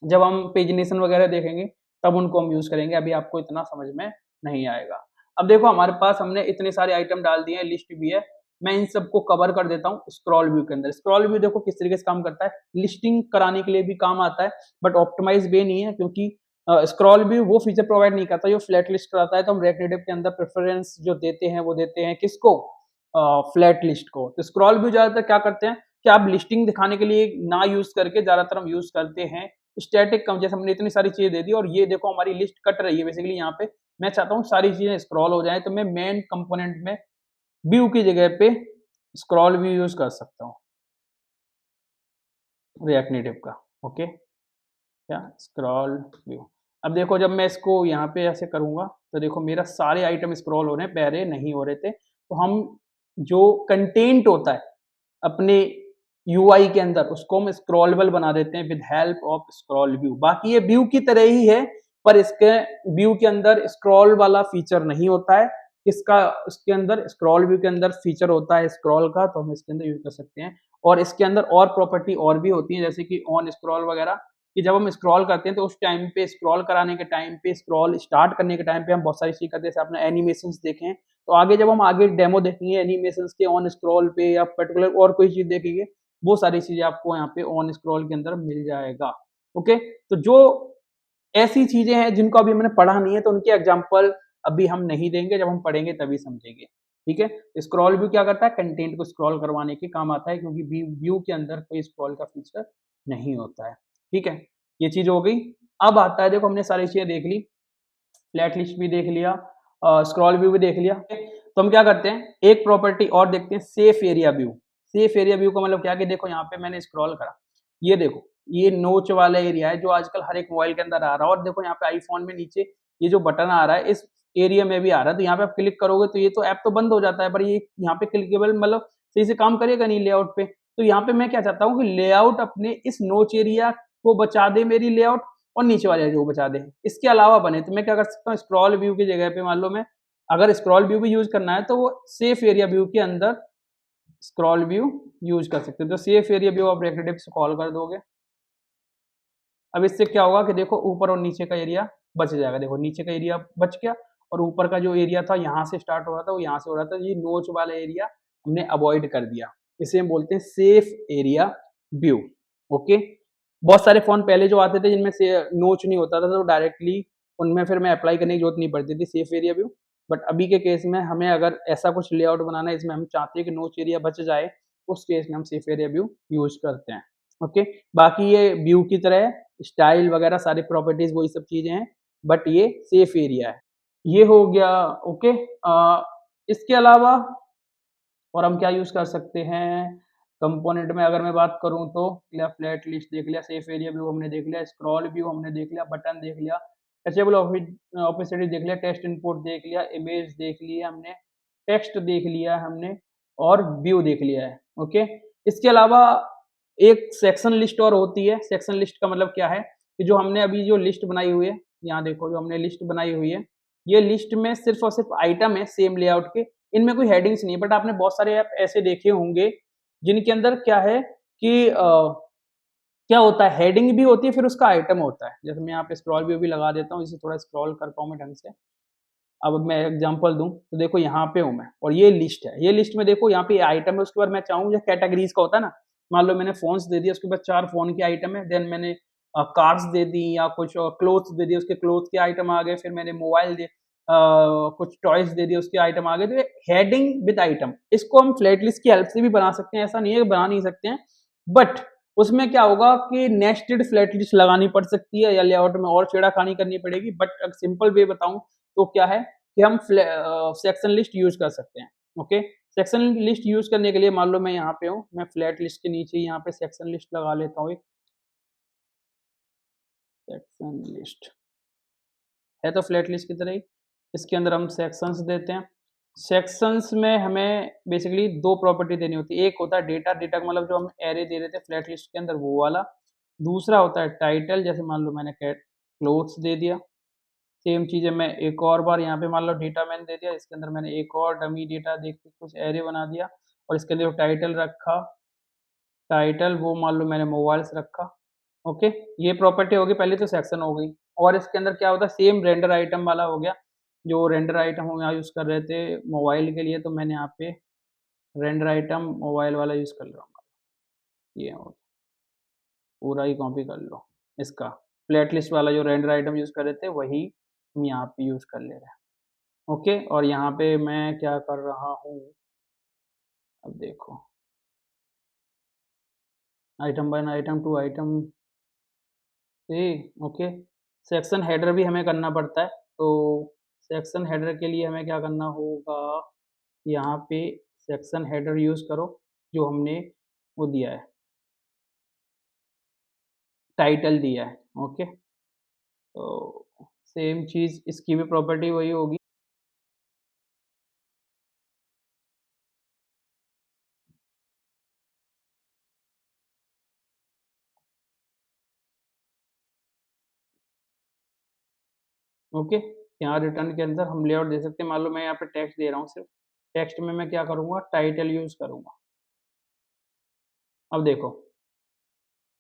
जब हम पेजिनेशन वगैरह देखेंगे तब उनको हम यूज करेंगे, अभी आपको इतना समझ में नहीं आएगा। अब देखो हमारे पास हमने इतने सारे आइटम डाल दिए हैं, लिस्ट भी है, मैं इन सबको कवर कर देता हूँ स्क्रॉल व्यू के अंदर। स्क्रॉल व्यू देखो किस तरीके से काम करता है, लिस्टिंग कराने के लिए भी काम आता है, बट ऑप्टिमाइज वे नहीं है, क्योंकि स्क्रॉल व्यू वो फीचर प्रोवाइड नहीं करता जो फ्लैट लिस्ट कराता है। तो हम रेक्ट नेटिव के अंदर प्रेफरेंस जो देते हैं वो देते हैं किसको, फ्लैट लिस्ट को। तो स्क्रॉल व्यू ज्यादातर क्या करते हैं कि आप लिस्टिंग दिखाने के लिए ना यूज करके ज्यादातर हम यूज करते हैं स्टैटिक कम, जैसे हमने इतनी सारी चीजें दे दी और ये देखो हमारी लिस्ट कट रही है बेसिकली, यहाँ पे मैं चाहता हूँ सारी चीजें स्क्रॉल हो जाए, तो मैं मेन कंपोनेंट में व्यू की जगह पे स्क्रॉल व्यू यूज कर सकता हूँ रिएक्ट नेटिव का। ओके, क्या स्क्रॉल व्यू। अब देखो जब मैं इसको यहाँ पे ऐसे करूंगा तो देखो मेरा सारे आइटम स्क्रॉल हो रहे हैं, पहले नहीं हो रहे थे। तो हम जो कंटेंट होता है अपने यूआई के अंदर उसको हम स्क्रॉलेबल बना देते हैं with help of scroll view. बाकी ये व्यू की तरह ही है, पर इसके व्यू के अंदर स्क्रॉल वाला फीचर नहीं होता है। इसका इसके अंदर स्क्रॉल व्यू के अंदर फीचर होता है स्क्रॉल का, तो हम इसके अंदर यूज कर सकते हैं। और इसके अंदर और प्रॉपर्टी और भी होती है, जैसे कि ऑन स्क्रॉल वगैरह, कि जब हम स्क्रॉल करते हैं तो उस टाइम पे स्क्रॉल कराने के टाइम पे, स्क्रॉल स्टार्ट करने के टाइम पे हम बहुत सारी चीज करते हैं, जैसे आपने एनिमेशंस देखे हैं। तो आगे जब हम आगे डेमो देखेंगे एनिमेशंस के ऑन स्क्रॉल पे या पर्टिकुलर और कोई चीज देखेंगे, वो सारी चीजें आपको यहाँ पे ऑन स्क्रॉल के अंदर मिल जाएगा। ओके, तो जो ऐसी चीजें हैं जिनको अभी मैंने पढ़ा नहीं है तो उनके एग्जाम्पल अभी हम नहीं देंगे, जब हम पढ़ेंगे तभी समझेंगे। ठीक है, स्क्रॉल व्यू क्या करता है, कंटेंट को स्क्रॉल करवाने के काम आता है, क्योंकि व्यू के अंदर कोई स्क्रॉल का फीचर नहीं होता है। ठीक है, ये चीज हो गई। अब आता है, देखो हमने सारी चीजें देख ली, फ्लैट लिस्ट भी देख लिया, स्क्रॉल व्यू भी देख लिया। तो हम क्या करते हैं, एक प्रॉपर्टी और देखते हैं, safe area view. Safe area view का मतलब क्या, कि देखो यहाँ पे मैंने स्क्रॉल करा, ये देखो ये नोच वाला एरिया है जो आजकल हर एक मोबाइल के अंदर आ रहा है, और देखो यहाँ पे आईफोन में नीचे ये जो बटन आ रहा है इस एरिया में भी आ रहा है। तो यहाँ पे आप क्लिक करोगे तो ये तो ऐप तो बंद हो जाता है, पर ये यहाँ पे क्लिकेबल मतलब सही से काम करेगा नहीं लेआउट पे। तो यहाँ पे मैं क्या चाहता हूँ कि लेआउट अपने इस नोच एरिया को बचा दे मेरी लेआउट, और नीचे वाले एरिया को बचा दे, इसके अलावा बने। तो मैं क्या कर सकता हूँ, स्क्रॉल व्यू की जगह पे मान लो मैं अगर स्क्रॉल व्यू भी यूज करना है तो वो सेफ एरिया व्यू के अंदर स्क्रॉल व्यू यूज कर सकते हैं। तो सेफ एरिया व्यू आप रेक्टेटिव से कॉल कर दोगे। अब इससे क्या होगा कि देखो ऊपर और नीचे का एरिया बच जाएगा, देखो नीचे का एरिया बच गया और ऊपर का जो एरिया था यहाँ से स्टार्ट हो रहा था वो यहाँ से हो रहा था, ये नोच वाला एरिया हमने अवॉइड कर दिया। इसे हम बोलते हैं सेफ एरिया व्यू। ओके, बहुत सारे फोन पहले जो आते थे जिनमें से नोच नहीं होता था तो डायरेक्टली उनमें फिर मैं अप्लाई करने की जरूरत नहीं पड़ती थी सेफ एरिया व्यू। बट अभी के केस में हमें अगर ऐसा कुछ लेआउट बनाना है इसमें हम चाहते हैं कि नोच एरिया बच जाए, उस केस में हम सेफ एरिया व्यू यूज करते हैं। ओके, बाकी ये व्यू की तरह है, स्टाइल वगैरह सारी प्रॉपर्टीज वही सब चीजें हैं, बट ये सेफ एरिया है। ये हो गया। ओके, इसके अलावा और हम क्या यूज कर सकते हैं कंपोनेंट में, अगर मैं बात करूं तो फ्लैट लिस्ट देख लिया, सेफ एरिया व्यू हमने देख लिया, स्क्रॉल व्यू हमने देख लिया, बटन देख लिया, टचेबल ऑपेसिटी देख लिया, टेक्स्ट इनपुट देख लिया, इमेज देख लिया हमने, टेक्स्ट देख लिया हमने, और व्यू देख लिया है। ओके, इसके अलावा एक सेक्शन लिस्ट और होती है। सेक्शन लिस्ट का मतलब क्या है कि जो हमने अभी जो लिस्ट बनाई हुई है, यहाँ देखो जो हमने लिस्ट बनाई हुई है, ये लिस्ट में सिर्फ और सिर्फ आइटम है सेम लेआउट के, इनमें कोई हेडिंग्स नहीं है। बट आपने बहुत सारे ऐप ऐसे देखे होंगे जिनके अंदर क्या है कि क्या होता है, हेडिंग भी होती है फिर उसका आइटम होता है। जैसे मैं यहाँ पे स्क्रॉल व्यू भी लगा देता हूँ, इसे थोड़ा स्क्रॉल कर पाऊँ मैं ढंग से। अब मैं एग्जांपल दूं तो देखो यहाँ पे हूँ मैं और ये लिस्ट है, ये लिस्ट में देखो यहाँ पे आइटम है, उसके बाद मैं चाहूँ या कैटेगरीज का होता है ना, मान लो मैंने फोन्स दे दिया, उसके बाद 4 फोन के आइटम है, देन मैंने कार्स दे दी या कुछ क्लोथ्स दे दिए, उसके क्लोथ के आइटम आ गए, फिर मैंने मोबाइल दे कुछ टॉयज़ दे दिए, उसके आइटम आ गए, तो ये हेडिंग विद आइटम, इसको हम फ्लैट लिस्ट की हेल्प से भी बना सकते हैं, ऐसा नहीं है कि बना नहीं सकते हैं, बट उसमें क्या होगा कि नेस्टेड फ्लैट लिस्ट लगानी पड़ सकती है या लेआउट में और छेड़खानी करनी पड़ेगी, बट अगर सिंपल वे बताऊँ तो क्या है कि हम सेक्शन लिस्ट यूज़ कर सकते हैं, ओके? सेक्शन लिस्ट यूज़ करने के लिए मान लो मैं यहाँ पे हूँ, मैं फ्लैट लिस्ट के नीचे यहाँ पे सेक्शन लिस्ट लगा लेता हूँ एक, सेक्शन लिस्ट है तो फ्लैट लिस्ट की तरह ही, इसके अंदर हम सेक्शंस देते हैं। सेक्शंस में हमें बेसिकली 2 प्रॉपर्टी देनी होती है, एक होता है डेटा, डेटा का मतलब जो हम एरे दे रहे थे फ्लैट लिस्ट के अंदर वो वाला, दूसरा होता है टाइटल, जैसे मान लो मैंने कैट क्लोथ्स दे दिया, सेम चीज़ है मैं एक और बार यहाँ पे मान लो डेटा मैंने दे दिया, इसके अंदर मैंने एक और डमी डेटा देख के कुछ एरे बना दिया और इसके अंदर जो टाइटल रखा, टाइटल वो मान लो मैंने मोबाइल्स रखा, ओके? ये प्रॉपर्टी होगी पहली तो सेक्शन हो गई और इसके अंदर क्या होता है सेम रेंडर आइटम वाला हो गया, जो रेंडर आइटम हम यहाँ यूज़ कर रहे थे मोबाइल के लिए तो मैंने यहाँ पे रेंडर आइटम मोबाइल वाला यूज़ कर रहा हूँ। ये हो पूरा ही कॉपी कर लो इसका, फ्लैट लिस्ट वाला जो रेंडर आइटम यूज़ कर रहे थे वही हम यहाँ पे यूज़ कर ले रहे हैं, ओके? और यहाँ पे मैं क्या कर रहा हूँ, अब देखो item 1, item 2, item 3 okay? Section header भी हमें करना पड़ता है, तो सेक्शन हेडर के लिए हमें क्या करना होगा, यहाँ पे सेक्शन हेडर यूज़ करो, जो हमने वो दिया है, टाइटल दिया है, ओके? तो सेम चीज़ इसकी भी प्रॉपर्टी वही होगी, ओके? यहाँ रिटर्न के अंदर हम लेआउट दे सकते हैं, मान लो मैं यहाँ पे टेक्स्ट दे रहा हूँ सिर्फ़, टेक्स्ट में मैं क्या करूँगा टाइटल यूज़ करूँगा। अब देखो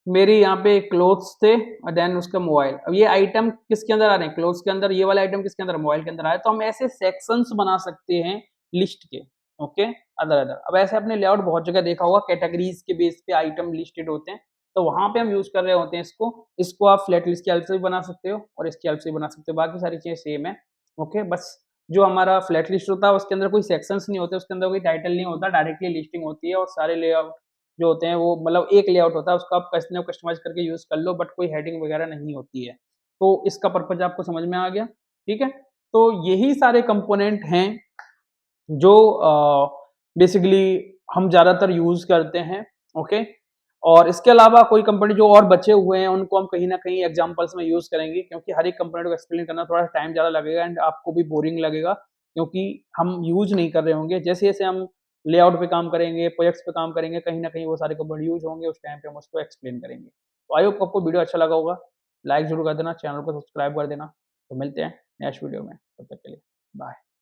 मेरे यहाँ पे क्लोथ्स थे और देन उसका मोबाइल। अब ये आइटम किसके अंदर आ रहे हैं? क्लोथ्स के अंदर, ये वाला आइटम किसके अंदर? मोबाइल के अंदर आया। तो हम ऐसे सेक्शंस बना सकते हैं लिस्ट के, ओके? अदर-अदर। अब ऐसे आपने लेआउट बहुत जगह देखा होगा कैटेगरीज़ के बेस पे आइटम लिस्टेड होते हैं। तो वहाँ पे हम यूज़ कर रहे होते हैं इसको। इसको आप फ्लैट लिस्ट की हेल्प से भी बना सकते हो और इसकी हेल्प से भी बना सकते हो। बाकी सारी चीज़ें सेम है, ओके? बस जो हमारा फ्लैट लिस्ट होता है उसके अंदर कोई सेक्शंस नहीं होते, उसके अंदर कोई टाइटल नहीं होता, डायरेक्टली लिस्टिंग होती है और सारे लेआउट जो होते हैं वो मतलब एक लेआउट होता है, उसको आप कस्टमाइज़ करके यूज़ कर लो, बट कोई हेडिंग वगैरह नहीं होती है। तो इसका पर्पज़ आपको समझ में आ गया, ठीक है? तो यही सारे कंपोनेंट हैं जो बेसिकली हम ज़्यादातर यूज़ करते हैं, ओके? और इसके अलावा कोई कंपोनेंट जो और बचे हुए हैं, उनको हम कहीं न कहीं एग्ज़ाम्पल्स में यूज़ करेंगे क्योंकि हर एक कंपोनेंट को एक्सप्लेन करना थोड़ा टाइम ज़्यादा लगेगा एंड आपको भी बोरिंग लगेगा क्योंकि हम यूज़ नहीं कर रहे होंगे। जैसे-जैसे हम लेआउट पे काम करेंगे, प्रोजेक्ट्स पे काम करेंगे, कहीं न कहीं वो सारे कंपोनेंट यूज़ होंगे, उस टाइम पे हम उसको एक्सप्लेन करेंगे। तो आई होप आपको वीडियो अच्छा लगा होगा। लाइक ज़रूर कर देना, चैनल को सब्सक्राइब कर देना। तो मिलते हैं नेक्स्ट वीडियो में, तब तक के लिए बाय।